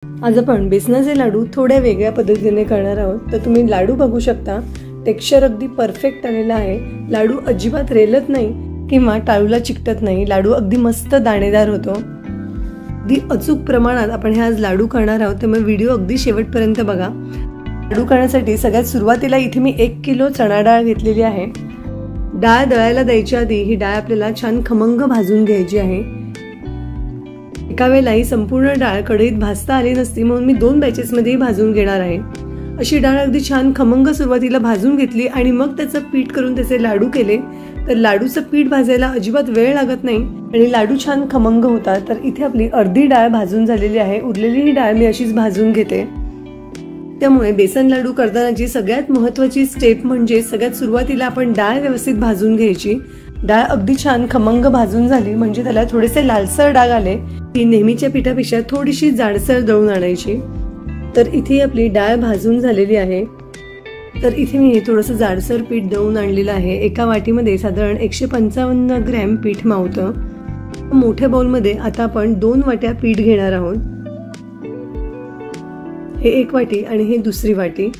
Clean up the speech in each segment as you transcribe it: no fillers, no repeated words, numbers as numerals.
आज आपण बेसनाचे लाडू थोड्या वेगळ्या पद्धतीने करणार आहोत। तर तुम्ही लाडू बघू शकता, टेक्स्चर अगदी परफेक्ट आलेला आहे। लाडू अजिबात रेलत नाही किंवा टाळूला चिकटत नाही। लाडू अगदी मस्त दाणेदार होतो। अगदी अचूक प्रमाणात आपण हे आज लाडू करणार आहोत, त्यामुळे व्हिडिओ अगदी शेवटपर्यंत बघा। लाडू करण्यासाठी सगळ्यात सुरुवातीला इथे मी 1 किलो चणा डाळ घेतलेली आहे। डाळ दळायला द्यायच्या आधी ही डाळ आपल्याला छान खमंग भाजून घ्यायची आहे। एका वेळेला ही संपूर्ण डाळ कढईत भाजता आली नसती, म्हणून मी 2 बॅचेस मध्ये भाजून घेणार आहे। अशी डाळ अगदी छान खमंग सुरुवातीला भाजून घेतली आणि मग त्याचं पीठ करून त्याचे लाडू केले, तर लाडूचं पीठ भाजायला अजिबात वेळ लागत नाही आणि लाडू छान खमंग होतात। तर इथे आपली अर्धी डाळ भाजून झालेली आहे, उरलेली ही डाळ मी अशीच भाजून घेते। त्यामुळे बेसन लाडू करतानाची सगळ्यात महत्त्वाची स्टेप म्हणजे सगळ्यात सुरुवातीला आपण डाळ व्यवस्थित भाजून घ्यायची। डाळ अगदी छान खमंग भाजून झाली म्हणजे त्याला थोडेसे लालसर डाग आले की नेहमीच्या पिठापेक्षा थोडीशी जाडसर दळून आणायची। तर इथे आपली डाळ भाजून झालेली आहे। तर इथे मी थोडंसं जाडसर पीठ दळून आणलेलं आहे। एका वाटीमध्ये साधारण 155 ग्रॅम पीठ मावतं। मोठ्या बाउलमध्ये आता आपण 2 वाट्या पीठ घेणार आहोत। हे 1 वाटी आणि हे दुसरी वाटी।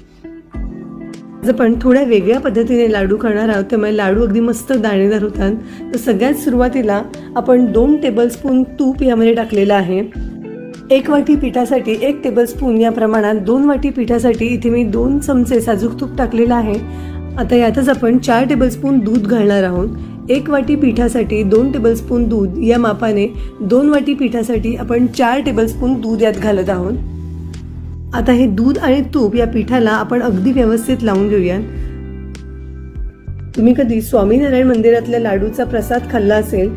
आपण थोड्या वेगळ्या पद्धतीने लाडू करणार आहोत, त्यामुळे लाडू अगदी मस्त दाणेदार होतात। तर सगळ्यात सुरुवातीला आपण 2 टेबलस्पून तूप यामध्ये टाकलेलं आहे। 1 वाटी पिठासाठी 1 टेबलस्पून या प्रमाणात 2 वाटी पिठासाठी इथे मी 2 चमचे साजूक तूप टाकलेलं आहे। आता यातच आपण 4 टेबलस्पून दूध घालणार आहोत। 1 वाटी पिठासाठी 2 टेबलस्पून दूध या मापाने 2 वाटी पिठासाठी आपण 4 टेबलस्पून दूध यात घालत आहोत। आता हे दूध आणि तूप या पिठाला आपण अगदी व्यवस्थित लावून घेऊया। तुम्ही कधी स्वामीनारायण मंदिरातल्या लाडूचा प्रसाद खाल्ला असेल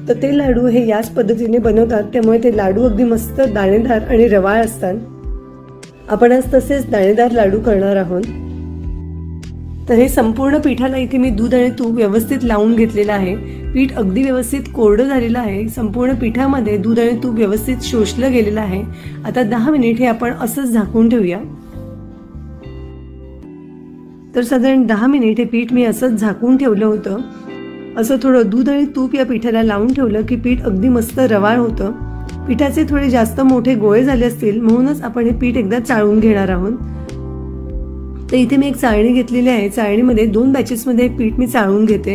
तर ते लाडू हे याच पद्धतीने बनवतात, त्यामुळे ते लाडू अगदी मस्त दाणेदार आणि रवाळ असतात। आपण आज तसेच दाणेदार लाडू करणार आहोत। तर हे संपूर्ण पिठाला इथे मी दूध आणि तूप व्यवस्थित लावून घेतलेलं आहे। पीठ अगदी व्यवस्थित कोरडं झालेलं आहे। संपूर्ण पिठामध्ये दूध आणि तूप व्यवस्थित शोषलं गेलेलं आहे। आता 10 मिनिट हे आपण असंच झाकून ठेवूया। तर साधारण 10 मिनिट हे पीठ मी असंच झाकून ठेवलं होतं। असं थोडं दूध आणि तूप या पिठाला लावून ठेवलं की पीठ अगदी मस्त रवाळ होतं। पिठाचे थोडे जास्त मोठे गोळे झाले असतील, म्हणूनच आपण हे पीठ एकदा चाळून घेणार आहोत। तर इथे मी एक चाळणी घेतलेली आहे। चाळणीमध्ये 2 बॅचेस मध्ये पीठ मी चाळून घेते।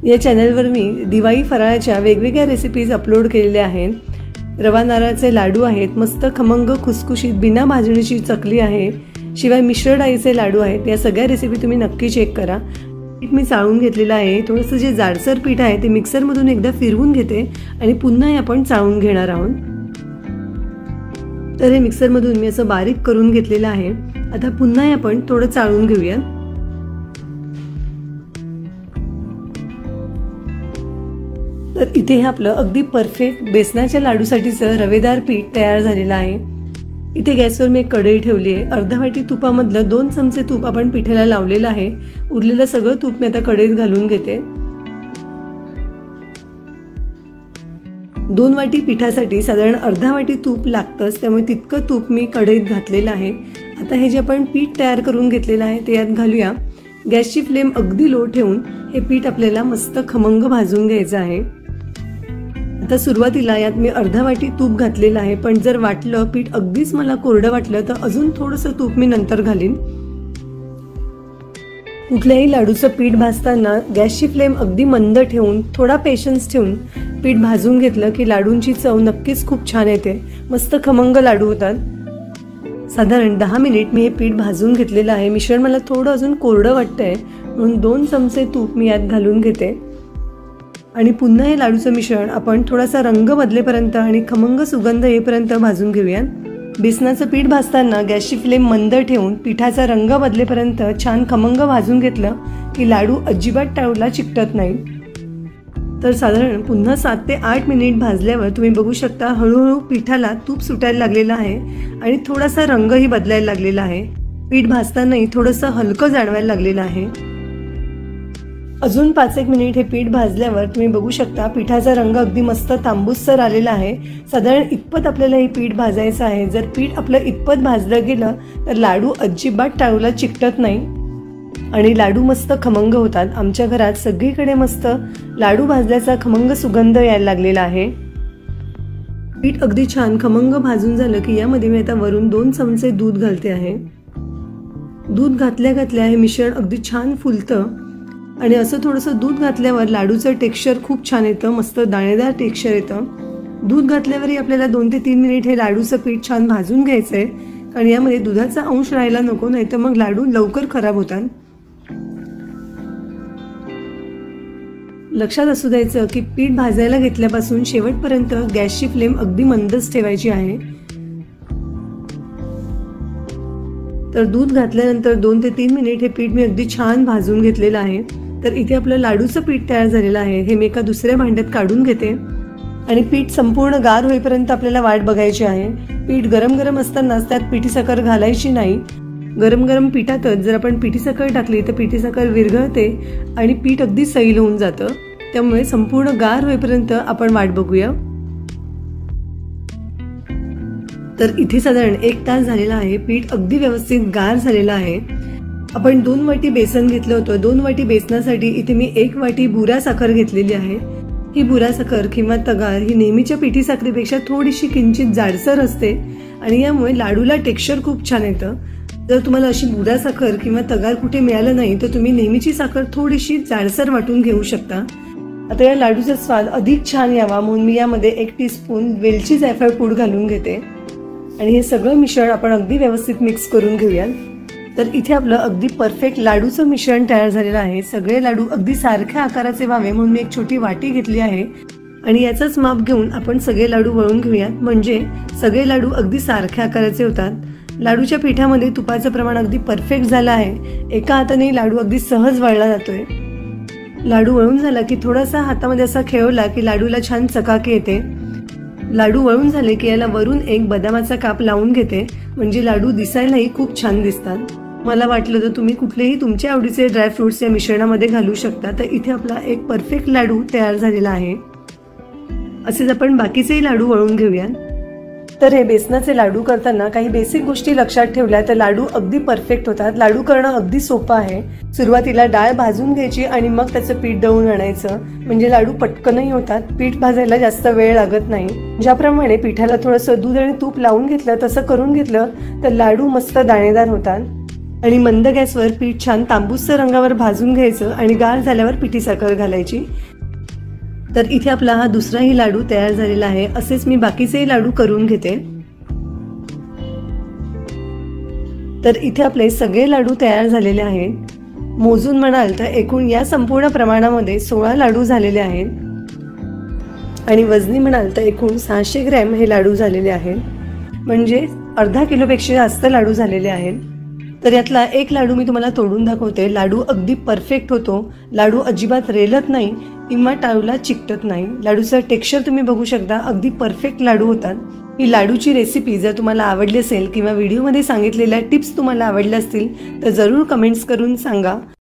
या चॅनलवर मी दिवाळी फराळाच्या वेगवेगळ्या रेसिपीज अपलोड केलेल्या आहेत। रवा नारळाचे लाडू आहेत, मस्त खमंग खुसखुशीत बिना भाजणीची चकली आहे, शिवाय मिश्र डाळीचे लाडू आहेत। या सगळ्या रेसिपी तुम्ही नक्की चेक करा। पीठ मी चाळून घेतलेलं आहे। थोडंसं जे जाडसर पीठ आहे ते मिक्सरमधून एकदा फिरवून घेते आणि पुन्हा आपण चाळून घेणार आहोत। तर हे मिक्सरमधून मी असं बारीक करून घेतलेलं आहे। आता पुन्हा आपण थोडं चाळून घेऊया। तर इथे हे आपलं अगदी परफेक्ट बेसनाच्या लाडूसाठीचं रवेदार पीठ तयार झालेलं आहे। इथे गॅसवर मी एक कढई ठेवली आहे। अर्धा वाटी तुपामधलं 2 चमचे तूप आपण पिठाला लावलेलं आहे। उरलेलं सगळं तूप मी आता कढईत घालून घेते। 2 वाटी पिठासाठी साधारण अर्धा वाटी तूप लागतंच, त्यामुळे तितकं तूप मी कढईत घातलेलं आहे। आता हे जे आपण पीठ तयार करून घेतलेलं आहे ते यात घालूया। गॅसची फ्लेम अगदी लो ठेवून हे पीठ आपल्याला मस्त खमंग भाजून घ्यायचं आहे। आता सुरुवातीला यात मी अर्धा वाटी तूप घातलेलं आहे, पण जर वाटलं पीठ अगदीच मला कोरडं वाटलं तर अजून थोडंसं तूप मी नंतर घालीन। कुठल्याही लाडूचं पीठ भाजताना गॅसची फ्लेम अगदी मंद ठेवून थोडा पेशन्स ठेवून पीठ भाजून घेतलं की लाडूंची चव नक्कीच खूप छान येते, मस्त खमंग लाडू होतात। साधारण 10 मिनिट मी हे पीठ भाजून घेतलेलं आहे। मिश्रण मला थोडं अजून कोरडं वाटतंय, म्हणून 2 चमचे तूप मी यात घालून घेते आणि पुन्हा हे लाडूचं मिश्रण आपण थोडासा रंग बदलेपर्यंत आणि खमंग सुगंध येईपर्यंत भाजून घेऊया। बेसनाचं पीठ भाजताना गॅसची फ्लेम मंद ठेवून पिठाचा रंग बदलेपर्यंत छान खमंग भाजून घेतलं की लाडू अजिबात टाळूला चिकटत नाही। तर साधारण पुन्हा 7 ते 8 मिनिट भाजल्यावर तुम्ही बघू शकता हळूहळू पिठाला तूप सुटायला लागलेलं आहे आणि थोडासा रंगही बदलायला लागलेला आहे। पीठ भाजतानाही थोडंसं हलकं जाणवायला लागलेलं आहे। अजून 5-1 मिनिट हे पीठ भाजल्यावर तुम्ही बघू शकता पिठाचा रंग अगदी मस्त तांबूससर आलेला आहे। साधारण इतपत आपल्याला हे पीठ भाजायचं आहे। जर पीठ आपलं इतपत भाजलं गेलं तर लाडू अजिबात टाळूला चिकटत नाही आणि लाडू मस्त खमंग होतात। आमच्या घरात सगळीकडे मस्त लाडू भाजल्याचा खमंग सुगंध यायला लागलेला आहे। पीठ अगदी छान खमंग भाजून झालं की यामध्ये मी आता वरून 2 चमचे दूध घालते आहे। दूध घातल्या हे मिश्रण अगदी छान फुलतं आणि असं थोडंसं दूध घातल्यावर लाडूचं टेक्स्चर खूप छान येतं, मस्त दाणेदार टेक्स्चर येतं। दूध घातल्यावरही आपल्याला 2 ते 3 मिनिट हे लाडूचं पीठ छान भाजून घ्यायचं आहे, कारण यामध्ये दुधाचा अंश राहायला नको, नाही तर मग लाडू लवकर खराब होतात। लक्षात असू द्यायचं की पीठ भाजायला घेतल्यापासून शेवटपर्यंत गॅसची फ्लेम अगदी मंदच ठेवायची आहे। तर दूध घातल्यानंतर 2 ते 3 मिनिट हे पीठ मी अगदी छान भाजून घेतलेलं आहे। तर इथे आपलं लाडूचं पीठ तयार झालेलं आहे। हे मी एका दुसऱ्या भांड्यात काढून घेते आणि पीठ संपूर्ण गार होईपर्यंत आपल्याला वाट बघायची आहे। पीठ गरम गरम असतानाच त्यात पिठी साखर घालायची नाही। गरम गरम पिठातच जर आपण पिठी साखर टाकली तर पिठी साखर विरघळते आणि पीठ अगदी सैल होऊन जातं। त्यामुळे संपूर्ण गार होईपर्यंत आपण वाट बघूया। तर इथे साधारण 1 तास झालेला आहे। पीठ अगदी व्यवस्थित गार झालेलं आहे। आपण 2 वाटी बेसन घेतलं होतं। 2 वाटी बेसनासाठी इथे मी 1 वाटी बुरा साखर घेतलेली आहे। ही बुरा साखर किंवा तगार ही नेहमीच्या पिठी साखरेपेक्षा थोडीशी किंचित जाडसर असते आणि यामुळे लाडूला टेक्स्चर खूप छान येतं। जर तुम्हाला अशी बुरा साखर किंवा तगार कुठे मिळालं नाही तर तुम्ही नेहमीची साखर थोडीशी जाडसर वाटून घेऊ शकता। आता या लाडूचा स्वाद अधिक छान यावा म्हणून मी यामध्ये 1 टीस्पून वेलची जायफळ पूड घालून घेते आणि हे सगळं मिश्रण आपण अगदी व्यवस्थित मिक्स करून घेऊया। तर इथे आपलं अगदी परफेक्ट लाडूचं मिश्रण तयार झालेलं आहे। सगळे लाडू अगदी सारख्या आकाराचे व्हावे म्हणून मी एक छोटी वाटी घेतली आहे आणि याचाच माप घेऊन आपण सगळे लाडू वळून घेऊयात, म्हणजे सगळे लाडू अगदी सारख्या आकाराचे होतात। लाडूच्या पिठामध्ये तुपाचं प्रमाण अगदी परफेक्ट झालं आहे। एका हाताने लाडू अगदी सहज वळला जातोय। लाडू वळून झाला की थोडासा हातामध्ये असा खेळवला की लाडूला छान चकाकी येते। लाडू वळून झाले की याला वरून एक बदामाचा काप लावून घेते, म्हणजे लाडू दिसायलाही खूप छान दिसतात। मला वाटलं तर तुम्ही कुठलेही तुमच्या आवडीचे ड्रायफ्रुट्स या मिश्रणामध्ये घालू शकता। तर इथे आपला एक परफेक्ट लाडू तयार झालेला आहे। असेच आपण बाकीचेही लाडू वळून घेऊया। तर हे बेसनाचे लाडू करताना काही बेसिक गोष्टी लक्षात ठेवल्या तर लाडू अगदी परफेक्ट होतात। लाडू करणं अगदी सोपं आहे। सुरुवातीला डाळ भाजून घ्यायची आणि मग त्याचं पीठ दळून आणायचं, म्हणजे लाडू पटकनही होतात। पीठ भाजायला जास्त वेळ लागत नाही। ज्याप्रमाणे पिठाला थोडंसं दूध आणि तूप लावून घेतलं तसं करून घेतलं तर लाडू मस्त दाणेदार होतात। आणि मंद गॅसवर पीठ छान तांबूसर रंगावर भाजून घ्यायचं आणि गार झाल्यावर पिठी साखर घालायची। तर इथे आपला हा दुसराही लाडू तयार झालेला आहे। असेच मी बाकीचेही लाडू करून घेते। तर इथे आपले सगळे लाडू तयार झालेले आहेत। मोजून म्हणाल तर एकूण या संपूर्ण प्रमाणामध्ये 16 लाडू झालेले आहेत आणि वजनी म्हणाल तर एकूण 600 ग्रॅम हे लाडू झालेले आहेत, म्हणजे अर्धा किलोपेक्षा जास्त लाडू झालेले आहेत। तर यातला एक लाडू मी तुम्हाला तोडून दाखवते। लाडू अगदी परफेक्ट होतो। लाडू अजिबात रेलत नाही किंवा टाळूला चिकटत नाही। लाडूचं टेक्स्चर तुम्ही बघू शकता, अगदी परफेक्ट लाडू होतात। ही लाडूची रेसिपी जर तुम्हाला आवडली असेल किंवा व्हिडिओमध्ये सांगितलेल्या टिप्स तुम्हाला आवडल्या असतील तर जरूर कमेंट्स करून सांगा।